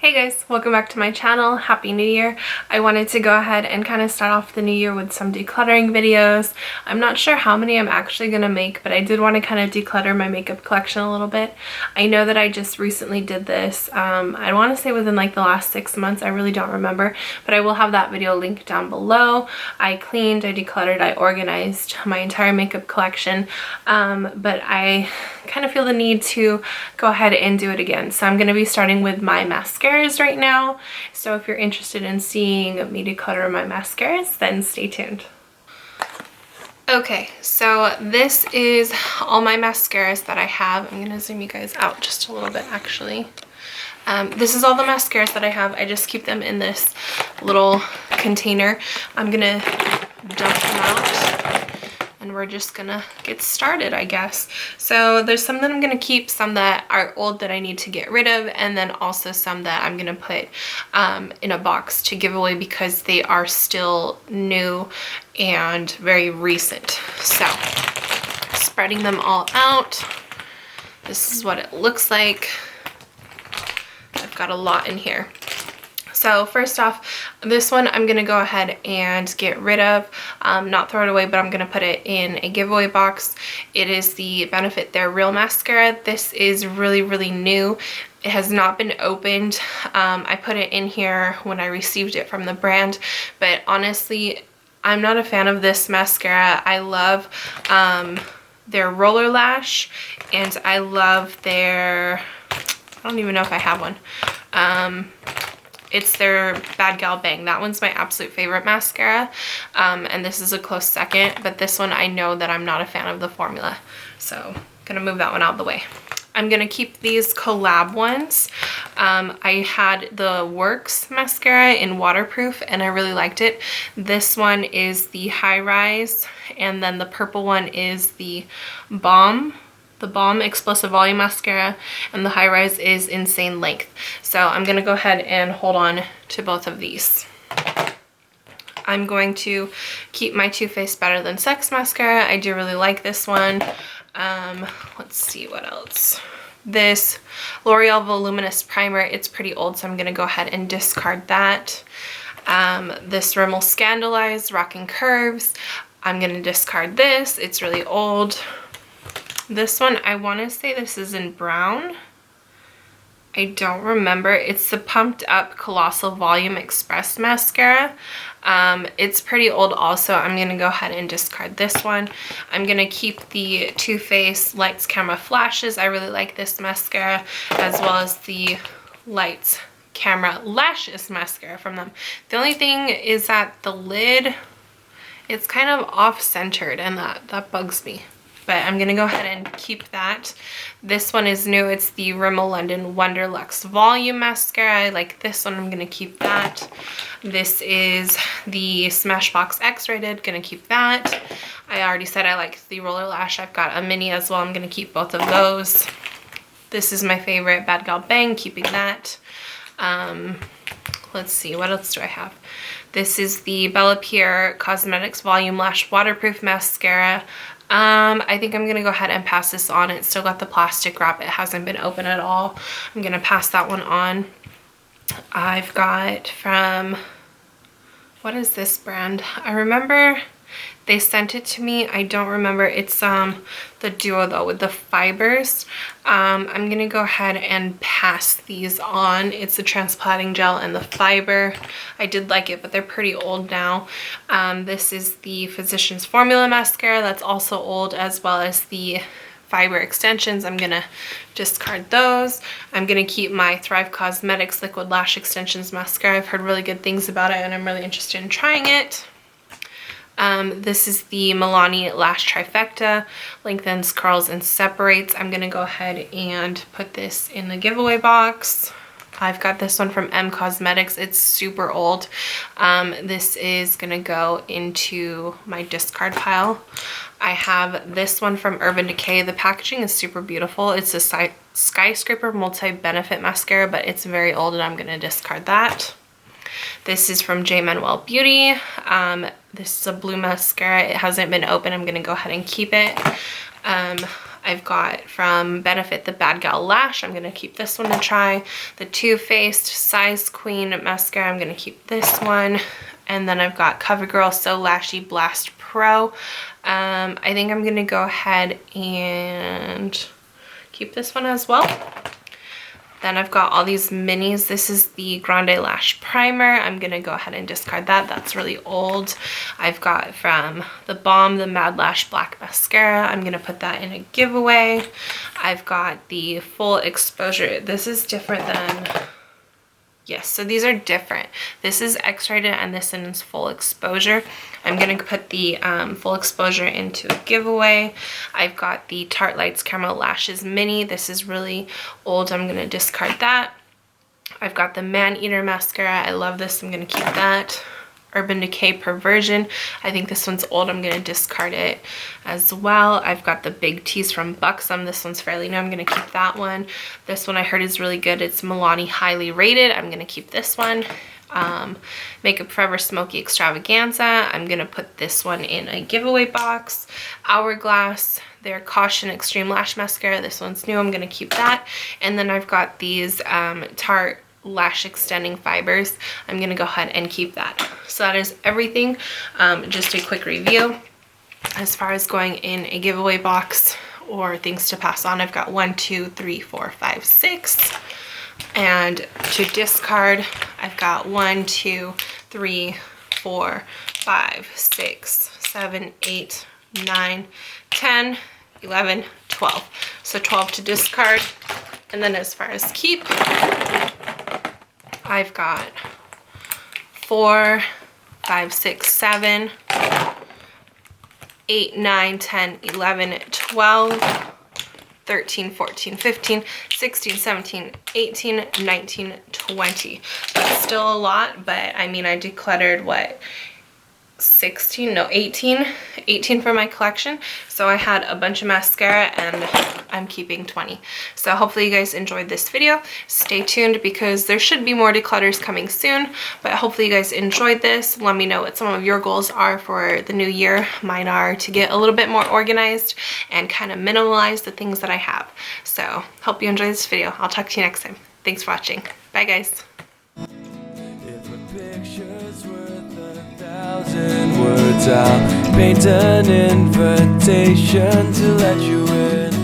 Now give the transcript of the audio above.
Hey guys, welcome back to my channel. Happy New Year. I wanted to go ahead and kind of start off the new year with some decluttering videos. I'm not sure how many I'm actually going to make, but I did want to kind of declutter my makeup collection a little bit. I know that I just recently did this. I want to say within like the last 6 months. I really don't remember, but I will have that video linked down below. I cleaned, I decluttered, I organized my entire makeup collection, but I kind of feel the need to go ahead and do it again. So I'm going to be starting with my mascaras right now. So if you're interested in seeing me declutter my mascaras, then stay tuned. Okay, so this is all my mascaras that I have. I'm going to zoom you guys out just a little bit actually. This is all the mascaras that I have. I just keep them in this little container. I'm going to dump them out. And we're just gonna get started, I guess. So there's some that I'm gonna keep, some that are old that I need to get rid of, and then also some that I'm gonna put in a box to give away because they are still new and very recent. So spreading them all out, this is what it looks like. I've got a lot in here. So first off, this one I'm going to go ahead and get rid of, not throw it away, but I'm going to put it in a giveaway box. It is the Benefit They're Real mascara. This is really new. It has not been opened. I put it in here when I received it from the brand, but honestly, I'm not a fan of this mascara. I love their Roller Lash, and I love their, I don't even know if I have one. It's their Bad Gal Bang. That one's my absolute favorite mascara, and this is a close second, but this one I know that I'm not a fan of the formula, so I'm gonna move that one out of the way. I'm gonna keep these collab ones. I had the Works mascara in waterproof and I really liked it. This one is the High Rise, and then the purple one is the Balm Explosive Volume Mascara, and the High Rise is Insane Length. So I'm going to go ahead and hold on to both of these. I'm going to keep my Too Faced Better Than Sex mascara. I do really like this one. Let's see what else. This L'Oreal Voluminous Primer, it's pretty old, so I'm going to go ahead and discard that. This Rimmel Scandalized Rocking Curves, I'm going to discard this. It's really old. This one, I want to say this is in brown. I don't remember. It's the Pumped Up Colossal Volume Express mascara. It's pretty old also. I'm going to go ahead and discard this one. I'm going to keep the Too Faced Lights Camera Flashes. I really like this mascara, as well as the Lights Camera Lashes mascara from them. The only thing is that the lid, it's kind of off-centered, and that bugs me. But I'm going to go ahead and keep that. This one is new. It's the Rimmel London Wonderluxe Volume Mascara. I like this one. I'm going to keep that. This is the Smashbox X-Rated. Going to keep that. I already said I like the Roller Lash. I've got a mini as well. I'm going to keep both of those. This is my favorite, Bad Gal Bang. Keeping that. Let's see. What else do I have? This is the Bella Pierre Cosmetics Volume Lash Waterproof Mascara. I think I'm going to go ahead and pass this on. It's still got the plastic wrap. It hasn't been open at all. I'm going to pass that one on. I've got from, what is this brand? I remember they sent it to me. I don't remember. It's the duo though with the fibers. I'm going to go ahead and pass these on. It's the transplanting gel and the fiber. I did like it, but they're pretty old now. This is the Physicians Formula mascara. That's also old, as well as the fiber extensions. I'm going to discard those. I'm going to keep my Thrive Cosmetics Liquid Lash Extensions mascara. I've heard really good things about it and I'm really interested in trying it. This is the Milani Lash Trifecta, Lengthens, Curls, and Separates. I'm going to go ahead and put this in the giveaway box. I've got this one from M Cosmetics. It's super old. This is going to go into my discard pile. I have this one from Urban Decay. The packaging is super beautiful. It's a Skyscraper Multi-Benefit Mascara, but it's very old and I'm going to discard that. This is from J. Manuel Beauty. This is a blue mascara. It hasn't been open. I'm going to go ahead and keep it. I've got from Benefit the Bad Gal Lash. I'm gonna keep this one to try. The Too Faced Size Queen mascara. I'm gonna keep this one. And then I've got CoverGirl So Lashy Blast Pro. I think I'm gonna go ahead and keep this one as well. Then I've got all these minis. This is the Grande Lash Primer. I'm gonna go ahead and discard that. That's really old. I've got from The Balm, the Mad Lash Black Mascara. I'm gonna put that in a giveaway. I've got the Full Exposure. This is different than, yes, so these are different. This is X-rated and this is Full Exposure. I'm gonna put the Full Exposure into a giveaway. I've got the Tarte Lights Caramel Lashes Mini. This is really old. I'm gonna discard that. I've got the Man Eater Mascara. I love this. I'm gonna keep that. Urban Decay Perversion. I think this one's old. I'm gonna discard it as well. I've got the Big Tease from Buxom. This one's fairly new. I'm gonna keep that one. This one I heard is really good. It's Milani Highly Rated. I'm gonna keep this one. Makeup Forever Smoky Extravaganza. I'm gonna put this one in a giveaway box. Hourglass, their Caution Extreme Lash Mascara. This one's new. I'm gonna keep that. And then I've got these Tarte Lash Extending Fibers. I'm gonna go ahead and keep that. So that is everything. Just a quick review. As far as going in a giveaway box or things to pass on, I've got 1, 2, 3, 4, 5, 6. And to discard, I've got 1, 2, 3, 4, 5, 6, 7, 8, 9, 10, 11, 12. So 12 to discard. And then as far as keep, I've got 4, 5, 6, 7, 8, 9, 10, 11, 12, 13, 14, 15, 16, 17, 18, 19, 20. That's still a lot, but I mean, I decluttered what? 18 for my collection. So I had a bunch of mascara and I'm keeping 20. So hopefully you guys enjoyed this video. Stay tuned because there should be more declutters coming soon, but hopefully you guys enjoyed this. Let me know what some of your goals are for the new year. Mine are to get a little bit more organized and kind of minimalize the things that I have. So hope you enjoyed this video. I'll talk to you next time. Thanks for watching. Bye guys. Words, I'll paint an invitation to let you in.